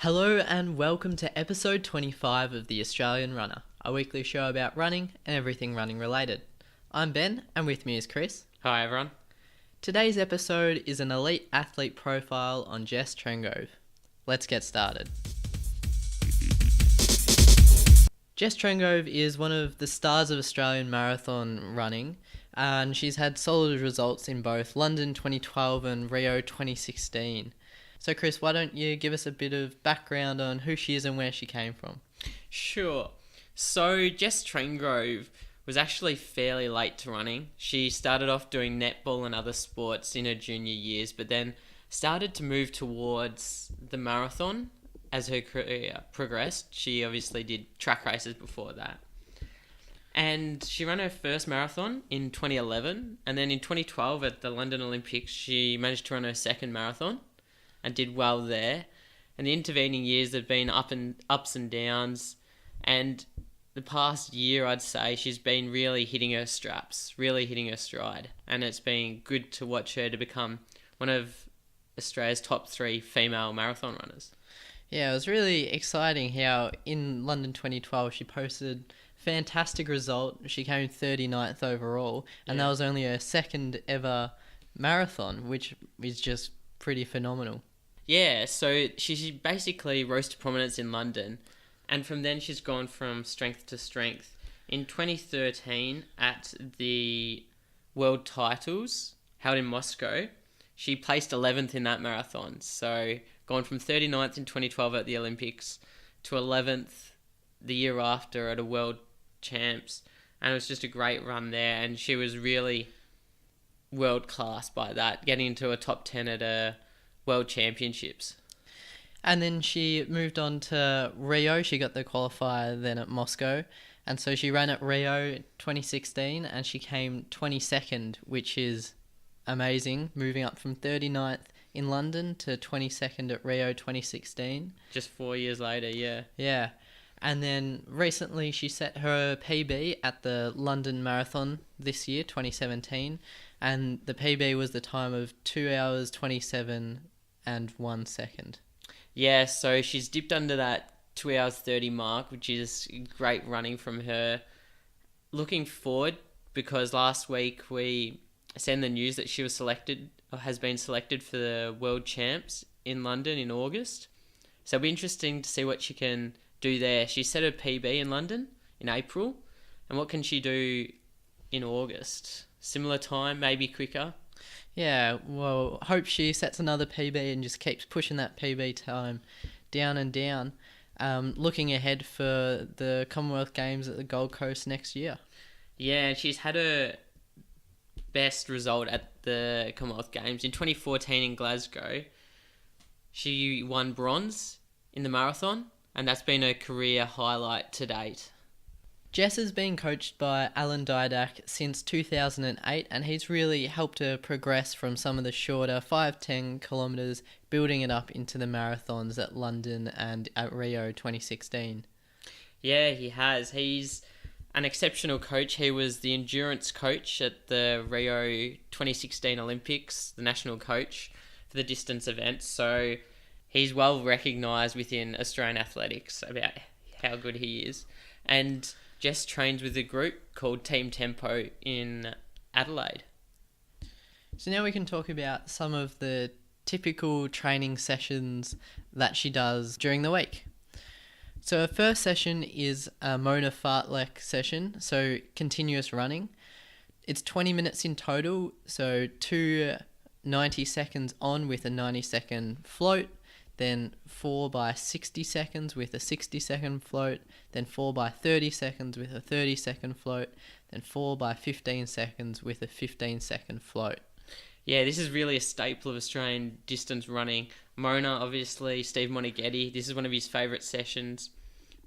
Hello and welcome to episode 25 of The Australian Runner, a weekly show about running and everything running related. I'm Ben and with me is Chris. Hi everyone. Today's episode is an elite athlete profile on Jess Trengove. Let's get started. Jess Trengove is one of the stars of Australian marathon running, and she's had solid results in both London 2012 and Rio 2016. So Chris, why don't you give us a bit of background on who she is and where she came from? Sure. So Jess Trengove was actually fairly late to running. She started off doing netball and other sports in her junior years, but then started to move towards the marathon as her career progressed. She obviously did track races before that. And she ran her first marathon in 2011, and then in 2012 at the London Olympics, she managed to run her second marathon and did well there. And the intervening years have been ups and downs, and the past year I'd say she's been really hitting her straps, really hitting her stride, and it's been good to watch her to become one of Australia's top 3 female marathon runners. Yeah, it was really exciting how in London 2012 she posted a fantastic result. She came 39th overall, and that was only her second ever marathon, which is just pretty phenomenal. Yeah, so she basically rose to prominence in London, and from then she's gone from strength to strength. In 2013, at the World Titles held in Moscow, she placed 11th in that marathon. So gone from 39th in 2012 at the Olympics to 11th the year after at a World Champs, and it was just a great run there, and she was really world class by that, getting into a top 10 at a World Championships. And then she moved on to Rio. She got the qualifier then at Moscow. And so she ran at Rio 2016 and she came 22nd, which is amazing, moving up from 39th in London to 22nd at Rio 2016. Just 4 years later, yeah. Yeah. And then recently she set her PB at the London Marathon this year, 2017. And the PB was the time of 2 hours, 27 and 1 second. Yeah, so she's dipped under that 2 hours 30 mark, which is great running from her. Looking forward, because last week we sent the news that she was selected, or has been selected for the World Champs in London in August. So it'll be interesting to see what she can do there. She set her PB in London in April, and what can she do in August? Similar time, maybe quicker? Yeah, well, hope she sets another PB and just keeps pushing that PB time down and down. Looking ahead for the Commonwealth Games at the Gold Coast next year. Yeah, she's had her best result at the Commonwealth Games. In 2014 in Glasgow, she won bronze in the marathon, and that's been her career highlight to date. Jess has been coached by Alan Didak since 2008, and he's really helped her progress from some of the shorter 5-10 kilometres, building it up into the marathons at London and at Rio 2016. Yeah, he has. He's an exceptional coach. He was the endurance coach at the Rio 2016 Olympics, the national coach for the distance events. So he's well recognised within Australian athletics about how good he is. And Jess trains with a group called Team Tempo in Adelaide. So now we can talk about some of the typical training sessions that she does during the week. So her first session is a Mona Fartlek session, so continuous running. It's 20 minutes in total, so 2 90 seconds on with a 90-second float, then 4 by 60 seconds with a 60-second float, then 4 by 30 seconds with a 30-second float, then 4 by 15 seconds with a 15-second float. Yeah, this is really a staple of Australian distance running. Mona, obviously, Steve Moneghetti, this is one of his favourite sessions.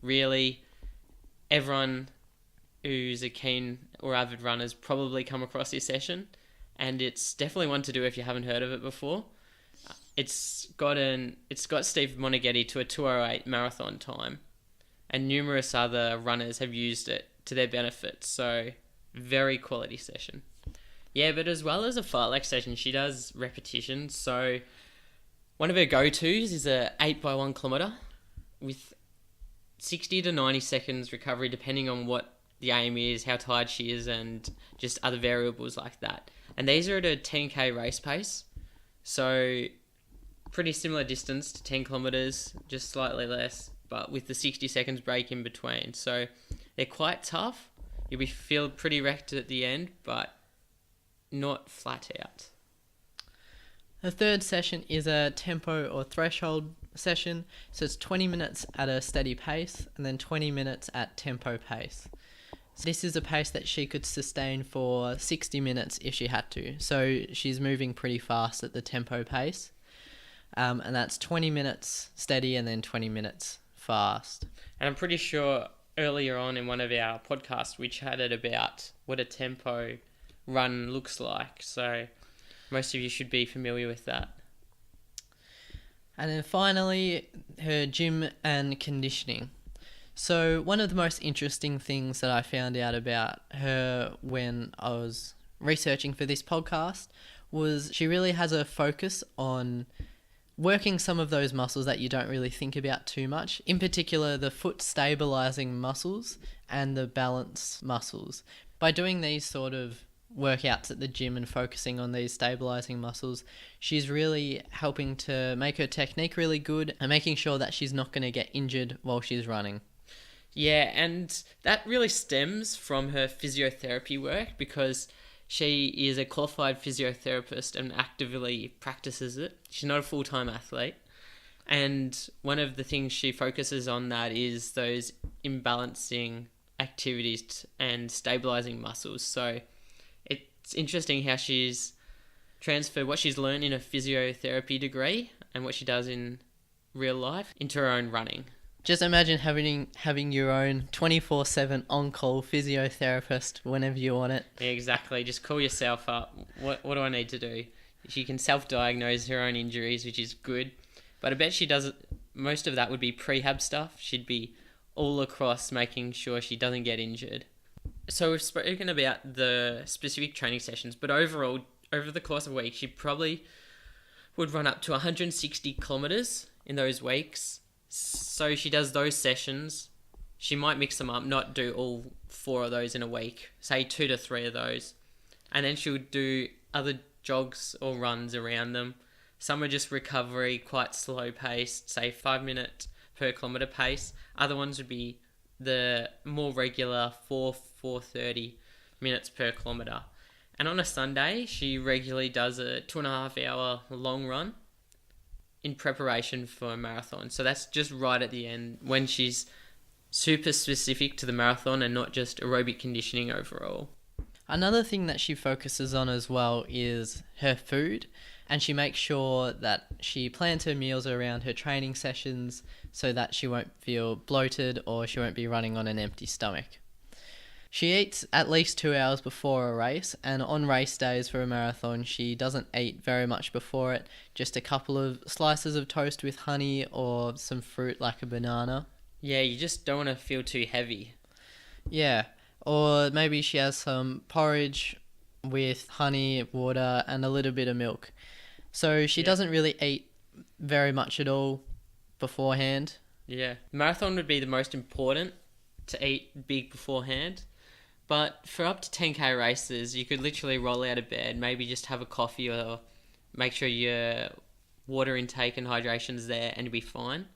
Really, everyone who's a keen or avid runner's probably come across this session, and it's definitely one to do if you haven't heard of it before. It's got Steve Moneghetti to a 2:08 marathon time, and numerous other runners have used it to their benefit. So, very quality session. Yeah, but as well as a fartlek session, she does repetitions. So One of her go-tos is a 8x1 kilometre with 60 to 90 seconds recovery, depending on what the aim is, how tired she is, and just other variables like that. And these are at a 10k race pace, so pretty similar distance to 10 kilometres, just slightly less, but with the 60 seconds break in between. So they're quite tough. You'll feel pretty wrecked at the end, but not flat out. The third session is a tempo or threshold session, so it's 20 minutes at a steady pace and then 20 minutes at tempo pace. So this is a pace that she could sustain for 60 minutes if she had to. So she's moving pretty fast at the tempo pace. And that's 20 minutes steady and then 20 minutes fast. And I'm pretty sure earlier on in one of our podcasts we chatted about what a tempo run looks like. So most of you should be familiar with that. And then finally, her gym and conditioning. So one of the most interesting things that I found out about her when I was researching for this podcast was she really has a focus on working some of those muscles that you don't really think about too much. In particular, the foot stabilizing muscles and the balance muscles. By doing these sort of workouts at the gym and focusing on these stabilizing muscles, she's really helping to make her technique really good and making sure that she's not going to get injured while she's running. Yeah, and that really stems from her physiotherapy work because she is a qualified physiotherapist and actively practices it. She's not a full-time athlete. And one of the things she focuses on that is those imbalancing activities and stabilizing muscles. So it's interesting how she's transferred what she's learned in a physiotherapy degree and what she does in real life into her own running. Just imagine having your own 24/7 on-call physiotherapist whenever you want it. Yeah, exactly. Just call yourself up. What do I need to do? She can self-diagnose her own injuries, which is good. But I bet she does most of that would be prehab stuff. She'd be all across making sure she doesn't get injured. So we've spoken about the specific training sessions, but overall, over the course of a week, she probably would run up to 160 kilometres in those weeks. So she does those sessions. She might mix them up, not do all 4 of those in a week, say 2 to 3 of those. And then she would do other jogs or runs around them. Some are just recovery, quite slow paced, say 5 minute per kilometre pace. Other ones would be the more regular 4:30 minutes per kilometre. And on a Sunday, she regularly does a 2.5 hour long run in preparation for a marathon. So that's just right at the end when she's super specific to the marathon and not just aerobic conditioning overall. Another thing that she focuses on as well is her food, and she makes sure that she plans her meals around her training sessions so that she won't feel bloated or she won't be running on an empty stomach. She eats at least 2 hours before a race, and on race days for a marathon, she doesn't eat very much before it, just a couple of slices of toast with honey or some fruit like a banana. Yeah, you just don't want to feel too heavy. Yeah, or maybe she has some porridge with honey, water, and a little bit of milk. So she doesn't really eat very much at all beforehand. Yeah, marathon would be the most important to eat big beforehand. But for up to 10k races, you could literally roll out of bed, maybe just have a coffee or make sure your water intake and hydration's there and you'll be fine.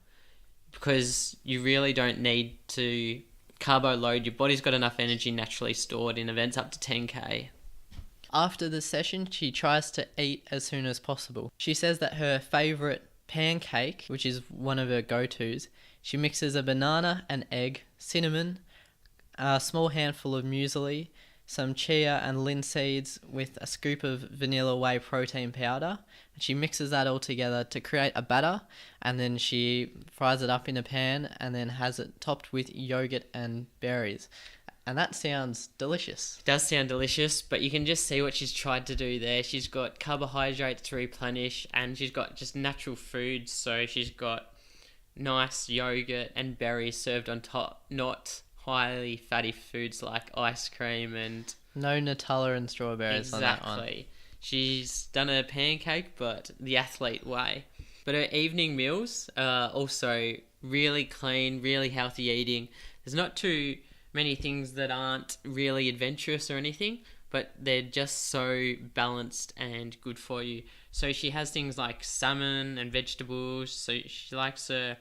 Because you really don't need to carbo load. Your body's got enough energy naturally stored in events up to 10k. After the session, she tries to eat as soon as possible. She says that her favourite pancake, which is one of her go-tos, she mixes a banana, an egg, cinnamon, a small handful of muesli, some chia and linseeds with a scoop of vanilla whey protein powder. And she mixes that all together to create a batter, and then she fries it up in a pan and then has it topped with yogurt and berries. And that sounds delicious. It does sound delicious, but you can just see what she's tried to do there. She's got carbohydrates to replenish and she's got just natural foods. So she's got nice yogurt and berries served on top, not highly fatty foods like ice cream and... No Nutella and strawberries on that one. Exactly. She's done a pancake, but the athlete way. But her evening meals are also really clean, really healthy eating. There's not too many things that aren't really adventurous or anything, but they're just so balanced and good for you. So she has things like salmon and vegetables. So she likes her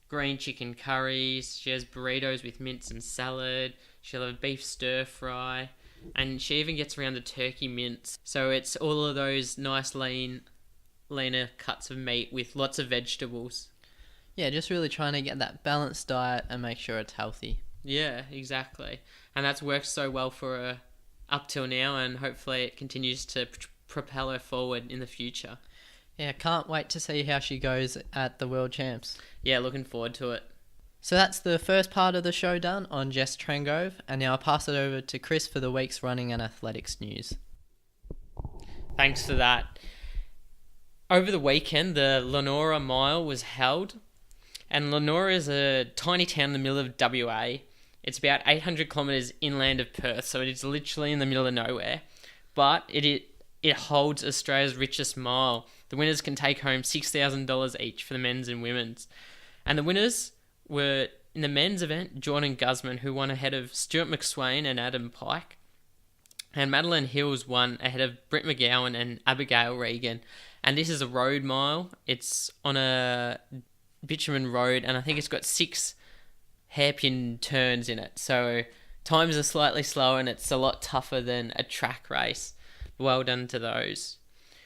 green chicken curries. She has burritos with mince and salad. She'll have a beef stir fry. And she even gets around the turkey mince. So it's all of those nice leaner cuts of meat with lots of vegetables. Yeah, just really trying to get that balanced diet and make sure it's healthy. Yeah, exactly. And that's worked so well for her up till now, and hopefully it continues to propel her forward in the future. Yeah, can't wait to see how she goes at the World Champs. Yeah, looking forward to it. So that's the first part of the show done on Jess Trengove, and now I'll pass it over to Chris for the week's running and athletics news. Thanks for that. Over the weekend, the Lenora Mile was held, and Lenora is a tiny town in the middle of WA. It's about 800 kilometres inland of Perth, so it is literally in the middle of nowhere. But it holds Australia's richest mile. The winners can take home $6,000 each for the men's and women's. And the winners were, in the men's event, Jordan Guzman, who won ahead of Stuart McSwain and Adam Pike. And Madeline Hills won ahead of Britt McGowan and Abigail Regan. And this is a road mile. It's on a bitumen road, and I think it's got 6 hairpin turns in it. So times are slightly slower, and it's a lot tougher than a track race. Well done to those.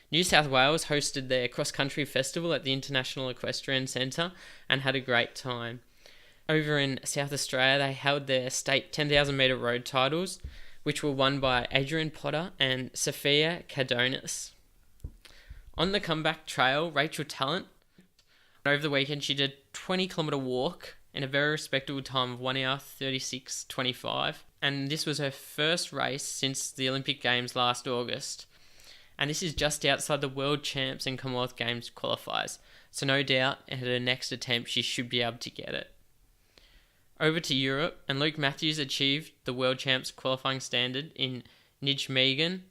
New South Wales hosted their cross-country festival at the International Equestrian Centre and had a great time. Over in South Australia, they held their state 10,000 metre road titles, which were won by Adrian Potter and Sophia Cardonis. On the comeback trail, Rachel Talent, over the weekend, she did a 20-kilometre walk in a very respectable time of 1 hour 36:25. And this was her first race since the Olympic Games last August. And this is just outside the World Champs and Commonwealth Games qualifiers. So no doubt, at her next attempt, she should be able to get it. Over to Europe, and Luke Matthews achieved the World Champs qualifying standard in Nijmegen,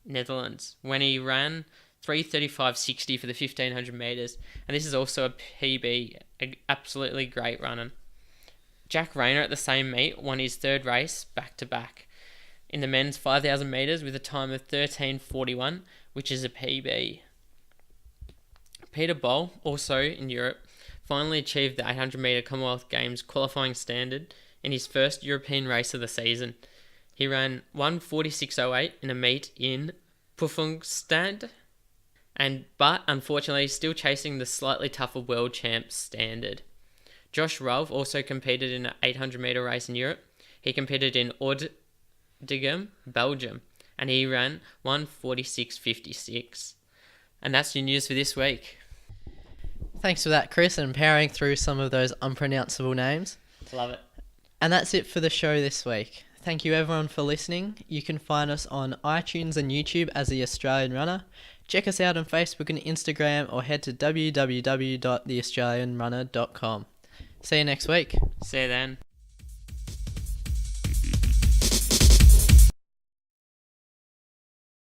Netherlands, when he ran 3:35.60 for the 1500 metres, and this is also a PB, an absolutely great runner. Jack Rayner at the same meet won his third race back-to-back in the men's 5,000 metres with a time of 13:41, which is a PB. Peter Boll, also in Europe, finally achieved the 800 metre Commonwealth Games qualifying standard in his first European race of the season. He ran 1:46.08 in a meet in Pufungstad, but unfortunately still chasing the slightly tougher World Champs standard. Josh Ralph also competed in an 800 metre race in Europe. He competed in Oudegem, Belgium, and he ran 1:46.56. And that's your news for this week. Thanks for that, Chris, and powering through some of those unpronounceable names. Love it. And that's it for the show this week. Thank you everyone for listening. You can find us on iTunes and YouTube as The Australian Runner. Check us out on Facebook and Instagram, or head to www.theaustralianrunner.com. See you next week. See you then.